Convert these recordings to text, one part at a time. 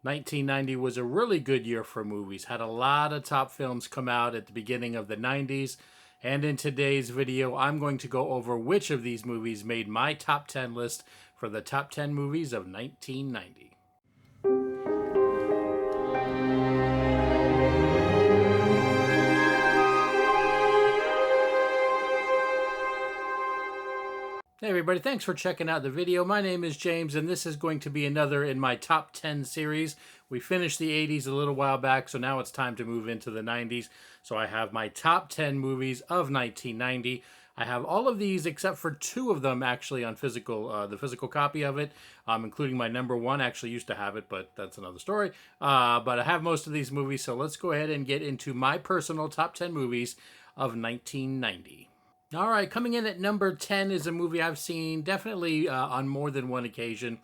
1990 was a really good year for movies. Had a lot of top films come out at the beginning of the 90s. And in today's video, I'm going to go over which of these movies made my top 10 list for the top 10 movies of 1990. Hey everybody, thanks for checking out the video. My name is James and this is going to be another in my top 10 series. We finished the 80s a little while back, so now it's time to move into the 90s. So I have my top 10 movies of 1990. I have all of these except for two of them actually on physical, the physical copy of it, including my number one. Actually used to have it, but that's another story. But I have most of these movies, so let's go ahead and get into my personal top 10 movies of 1990. All right, coming in at number 10 is a movie I've seen definitely on more than one occasion.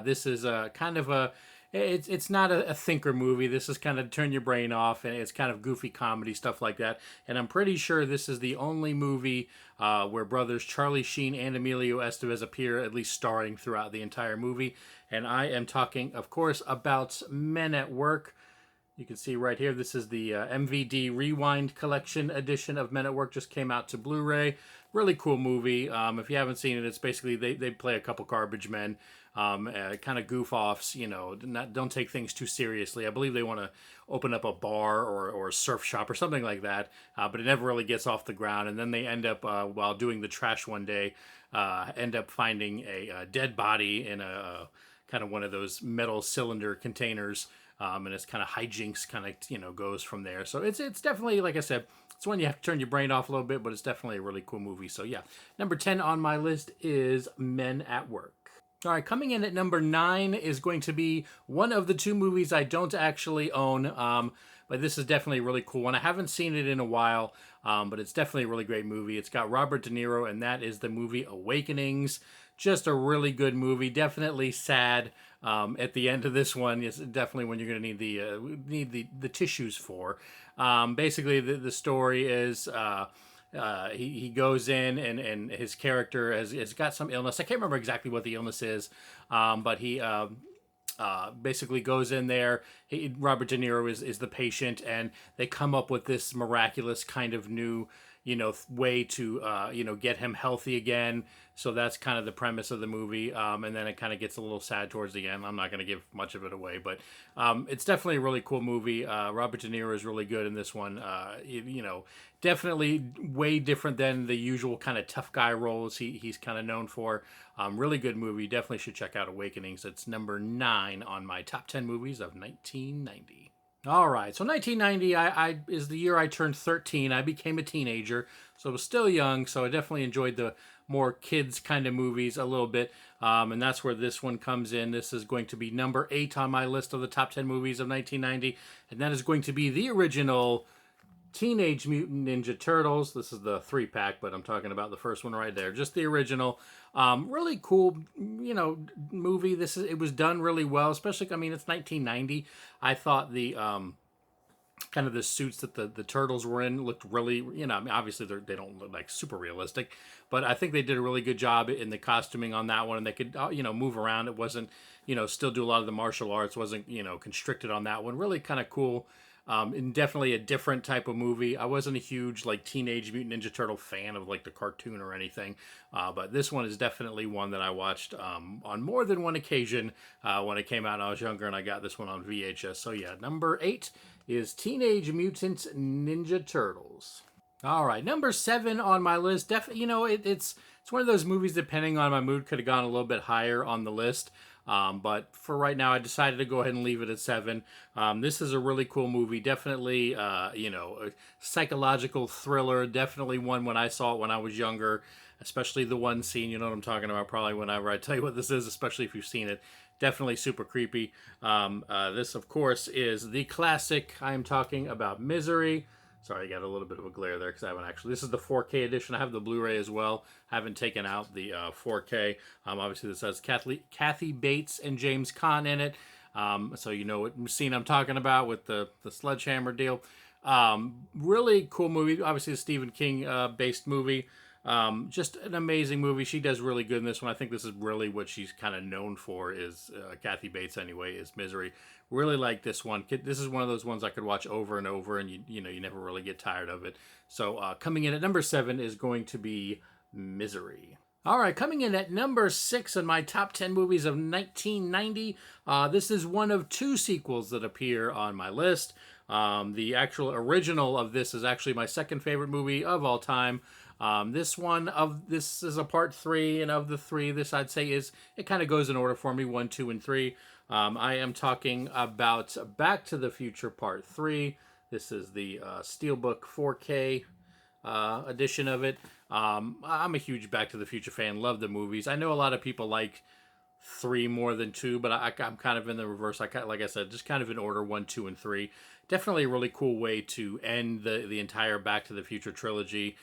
This is a kind of a, it's not a thinker movie. This is kind of turn your brain off, and it's kind of goofy comedy, stuff like that. And I'm pretty sure this is the only movie where brothers Charlie Sheen and Emilio Estevez appear, at least starring throughout the entire movie. And I am talking, of course, about Men at Work. You can see right here, this is the MVD Rewind Collection edition of Men at Work. Just came out to Blu-ray. Really cool movie. If you haven't seen it, it's basically they play a couple garbage men, kind of goof offs. You know, don't take things too seriously. I believe they want to open up a bar or a surf shop or something like that, but it never really gets off the ground. And then they end up while doing the trash one day, end up finding a dead body in a kind of one of those metal cylinder containers. And it's kind of hijinks kind of, goes from there. So it's definitely, like I said, it's one you have to turn your brain off a little bit, but it's definitely a really cool movie. So yeah, number 10 on my list is Men at Work. All right, coming in at number 9 is going to be one of the two movies I don't actually own, but this is definitely a really cool one. I haven't seen it in a while, but it's definitely a really great movie. It's got Robert De Niro, and that is the movie Awakenings. Just a really good movie. Definitely sad at the end of this one. It's definitely when you're going to need the tissues for. Basically, the story is he goes in and his character has got some illness. I can't remember exactly what the illness is, but he basically goes in there. Robert De Niro is the patient, and they come up with this miraculous kind of new way to get him healthy again. So that's kind of the premise of the movie, and then it kind of gets a little sad towards the end. I'm not going to give much of it away, but it's definitely a really cool movie. Robert De Niro is really good in this one. Definitely way different than the usual kind of tough guy roles he's kind of known for. Really good movie. Definitely should check out Awakenings. It's number 9 on my top 10 movies of 1990. All right, so 1990 I is the year I turned 13. I became a teenager, so I was still young, so I definitely enjoyed the more kids kind of movies a little bit, and that's where this one comes in. This is going to be number 8 on my list of the top 10 movies of 1990, and that is going to be the original Teenage Mutant Ninja Turtles. This is the 3-pack, but I'm talking about the first one right there. Just the original. Really cool, movie. It was done really well, especially, it's 1990. I thought the kind of the suits that the turtles were in looked really, obviously they don't look like super realistic, but I think they did a really good job in the costuming on that one, and they could, move around. It wasn't, still do a lot of the martial arts, wasn't, constricted on that one. Really kind of cool. And definitely a different type of movie. I wasn't a huge Teenage Mutant Ninja Turtle fan of the cartoon or anything, but this one is definitely one that I watched on more than one occasion when it came out and I was younger, and I got this one on VHS. So yeah, number 8 is Teenage Mutant Ninja Turtles. All right, number 7 on my list. Definitely, it's one of those movies. Depending on my mood, could have gone a little bit higher on the list. But for right now, I decided to go ahead and leave it at 7. This is a really cool movie. Definitely, a psychological thriller. Definitely one when I saw it when I was younger, especially the one scene, you know what I'm talking about, probably whenever I tell you what this is, especially if you've seen it. Definitely super creepy. This, of course, is the classic. I'm talking about Misery. Sorry, I got a little bit of a glare there because I haven't actually. This is the 4K edition. I have the Blu-ray as well. I haven't taken out the 4K. Obviously, this has Kathy Bates and James Caan in it. So you know what scene I'm talking about with the sledgehammer deal. Really cool movie. Obviously, a Stephen King based movie. Just an amazing movie. She does really good in this one. I think this is really what she's kind of known for, is Kathy Bates anyway, is Misery. Really like this one. This is one of those ones I could watch over and over, and you never really get tired of it. So coming in at number 7 is going to be Misery. All right, coming in at number 6 in my top 10 movies of 1990. This is one of 2 sequels that appear on my list. The actual original of this is actually my second favorite movie of all time. This is a part 3, and of the 3, this I'd say it kind of goes in order for me, 1, 2, and 3. I am talking about Back to the Future Part 3. This is the Steelbook 4K edition of it. I'm a huge Back to the Future fan. Love the movies. I know a lot of people like 3 more than 2, but I'm kind of in the reverse. Like I said, just kind of in order 1, 2, and 3. Definitely a really cool way to end the entire Back to the Future trilogy.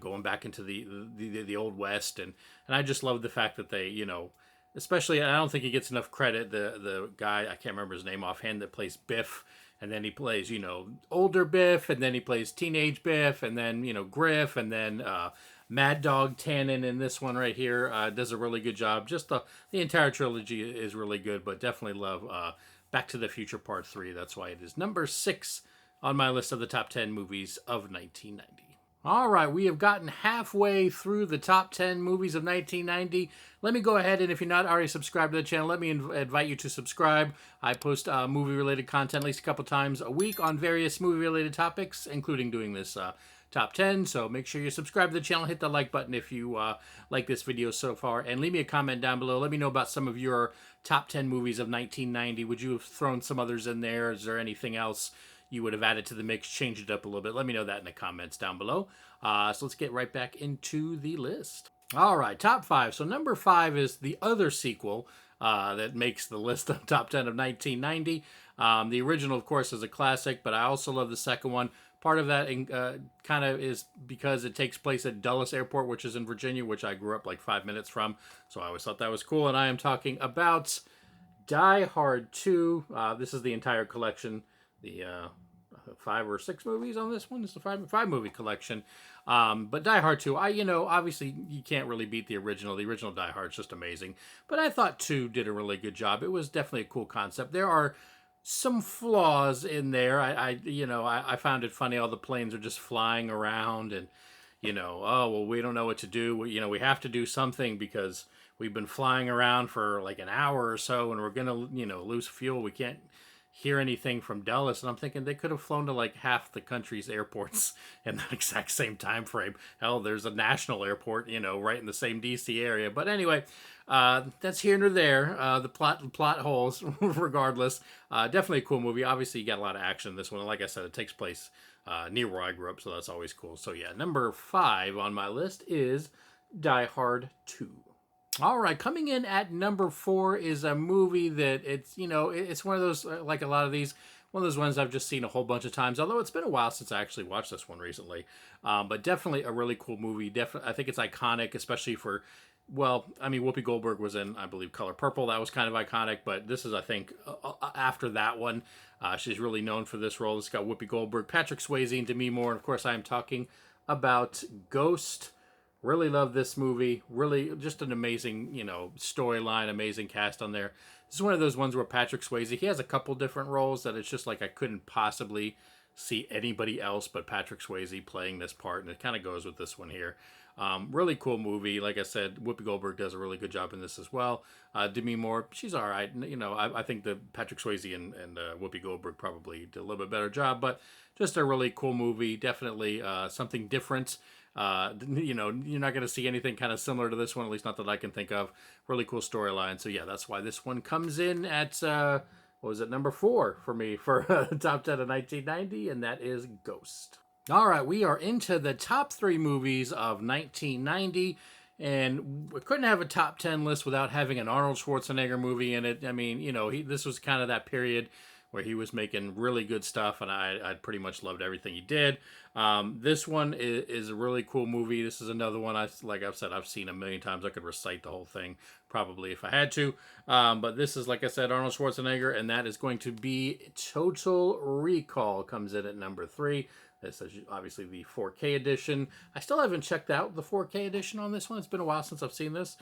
Going back into the Old West, and I just love the fact that they, especially, I don't think he gets enough credit. The guy, I can't remember his name offhand, that plays Biff. And then he plays, older Biff, and then he plays teenage Biff, and then, Griff, and then Mad Dog Tannen in this one right here does a really good job. Just the entire trilogy is really good, but definitely love Back to the Future Part 3. That's why it is number 6 on my list of the top 10 movies of 1990. All right, we have gotten halfway through the top 10 movies of 1990. Let me go ahead, and if you're not already subscribed to the channel, let me invite you to subscribe. I post movie-related content at least a couple times a week on various movie-related topics, including doing this top 10. So make sure you subscribe to the channel, hit the like button if you like this video so far, and leave me a comment down below. Let me know about some of your top 10 movies of 1990. Would you have thrown some others in there? Is there anything else you would have added to the mix, changed it up a little bit? Let me know that in the comments down below. So let's get right back into the list. All right, top 5. So number 5 is the other sequel that makes the list of top 10 of 1990. The original, of course, is a classic, but I also love the second one. Part of that kind of is because it takes place at Dulles Airport, which is in Virginia, which I grew up like 5 minutes from. So I always thought that was cool. And I am talking about Die Hard 2. This is the entire collection. The 5 or 6 movies on this one. It's a five movie collection. But Die Hard 2, obviously you can't really beat the original. The original Die Hard is just amazing. But I thought 2 did a really good job. It was definitely a cool concept. There are some flaws in there. I found it funny. All the planes are just flying around, and oh well, we don't know what to do. We have to do something because we've been flying around for like an hour or so, and we're gonna lose fuel. We can't hear anything from Dulles, and I'm thinking they could have flown to like half the country's airports in that exact same time frame. Hell, there's a national airport, right in the same DC area. But anyway, that's here and there. The plot holes, regardless. Definitely a cool movie. Obviously, you got a lot of action in this one. Like I said, it takes place near where I grew up, so that's always cool. So yeah, number 5 on my list is Die Hard 2. All right, coming in at number 4 is a movie that it's one of those, like a lot of these, one of those ones I've just seen a whole bunch of times, although it's been a while since I actually watched this one recently. But definitely a really cool movie. I think it's iconic, especially for, Whoopi Goldberg was in, I believe, Color Purple. That was kind of iconic, but this is, I think, after that one. She's really known for this role. It's got Whoopi Goldberg, Patrick Swayze, and Demi Moore. And of course, I am talking about Ghost. Really love this movie. Really just an amazing, storyline, amazing cast on there. This is one of those ones where Patrick Swayze, he has a couple different roles that it's just like I couldn't possibly see anybody else but Patrick Swayze playing this part, and it kind of goes with this one here. Really cool movie. Like I said, Whoopi Goldberg does a really good job in this as well. Demi Moore, she's all right. I think that Patrick Swayze and Whoopi Goldberg probably did a little bit better job, but just a really cool movie. Definitely something different. You're not going to see anything kind of similar to this one, at least not that I can think of. Really cool storyline. So yeah, that's why this one comes in at, number 4 for me for top 10 of 1990, and that is Ghost. All right, we are into the top 3 movies of 1990, and we couldn't have a top 10 list without having an Arnold Schwarzenegger movie in it. I mean, this was kind of that period where he was making really good stuff, and I pretty much loved everything he did. This one is a really cool movie. This is another one, like I've said, I've seen a million times. I could recite the whole thing. probably if I had to. But this is, like I said, Arnold Schwarzenegger, and that is going to be Total Recall. Comes in at number 3. This is obviously the 4K edition. I still haven't checked out the 4K edition on this one. It's been a while since I've seen this.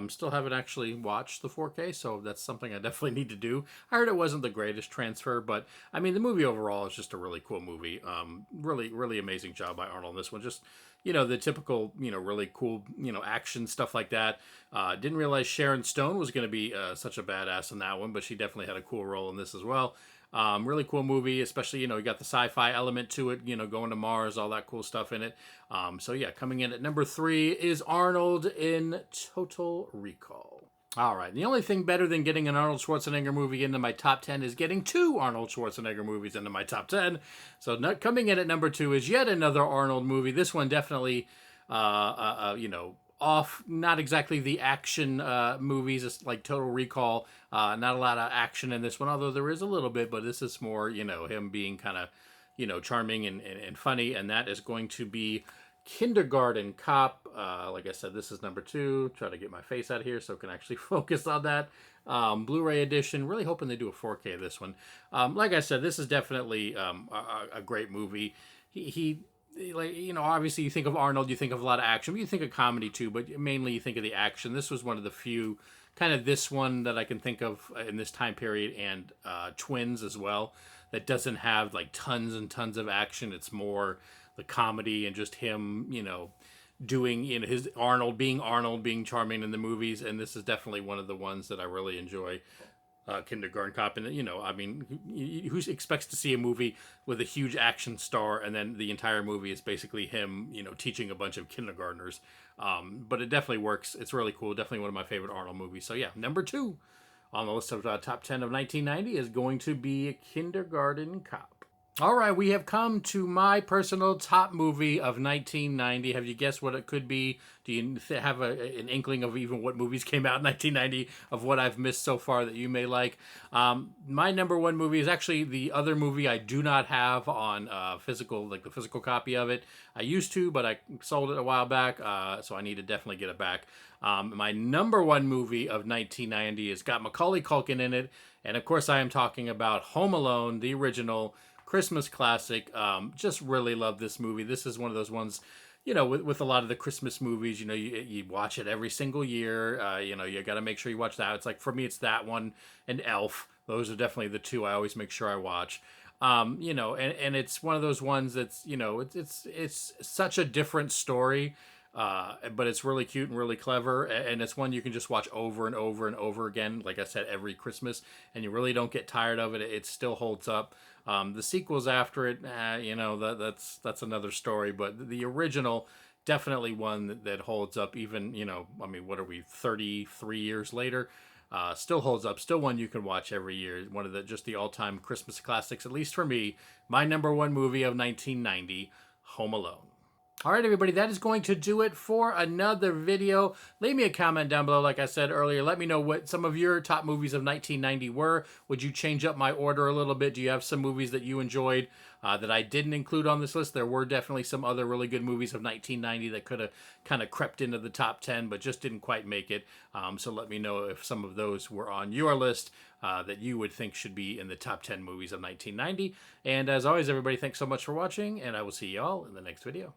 Still haven't actually watched the 4K, so that's something I definitely need to do. I heard it wasn't the greatest transfer, but I mean, the movie overall is just a really cool movie. Really, really amazing job by Arnold on this one. Just, the typical, really cool, action stuff like that. Didn't realize Sharon Stone was going to be such a badass in that one, but she definitely had a cool role in this as well. Really cool movie, especially, you got the sci-fi element to it, going to Mars, all that cool stuff in it. So yeah, coming in at number 3 is Arnold in Total Recall. All right, the only thing better than getting an Arnold Schwarzenegger movie into my top 10 is getting 2 Arnold Schwarzenegger movies into my top 10. So coming in at number 2 is yet another Arnold movie. This one definitely, off, not exactly the action movies, it's like Total Recall. Not a lot of action in this one, although there is a little bit, but this is more, him being kind of, charming and funny, and that is going to be Kindergarten Cop. Like I said, this is number 2. Try to get my face out of here so I can actually focus on that. Blu-ray edition. Really hoping they do a 4K of this one. Like I said, this is definitely a great movie. He like, obviously you think of Arnold, you think of a lot of action, but you think of comedy too, but mainly you think of the action. This was one of the few, kind of this one that I can think of in this time period, and Twins as well, that doesn't have like tons and tons of action. It's more the comedy and just him, doing, his Arnold, being charming in the movies, and this is definitely one of the ones that I really enjoy. Kindergarten Cop, and I mean, who expects to see a movie with a huge action star and then the entire movie is basically him, teaching a bunch of kindergartners? But it definitely works. It's really cool. Definitely one of my favorite Arnold movies. So yeah, number 2 on the list of top 10 of 1990 is going to be Kindergarten Cop. All right, we have come to my personal top movie of 1990. Have you guessed what it could be? Do you have an inkling of even what movies came out in 1990, of what I've missed so far that you may like? My number 1 movie is actually the other movie I do not have on physical, like the physical copy of it. I used to, but I sold it a while back, so I need to definitely get it back. My number 1 movie of 1990 has got Macaulay Culkin in it, and of course I am talking about Home Alone, the original Christmas classic. Just really love this movie. This is one of those ones, with a lot of the Christmas movies, you watch it every single year. You got to make sure you watch that. It's like, for me, it's that one and Elf. Those are definitely the 2 I always make sure I watch. And it's one of those ones that's, it's such a different story. But it's really cute and really clever, and it's one you can just watch over and over and over again, like I said, every Christmas, and you really don't get tired of it. It still holds up. The sequels after it, that's another story, but the original, definitely one that holds up even, I mean, what are we, 33 years later? Still holds up, still one you can watch every year. One of just the all-time Christmas classics, at least for me. My number 1 movie of 1990, Home Alone. All right, everybody, that is going to do it for another video. Leave me a comment down below, like I said earlier. Let me know what some of your top movies of 1990 were. Would you change up my order a little bit? Do you have some movies that you enjoyed that I didn't include on this list? There were definitely some other really good movies of 1990 that could have kind of crept into the top 10, but just didn't quite make it. So let me know if some of those were on your list that you would think should be in the top 10 movies of 1990. And as always, everybody, thanks so much for watching, and I will see you all in the next video.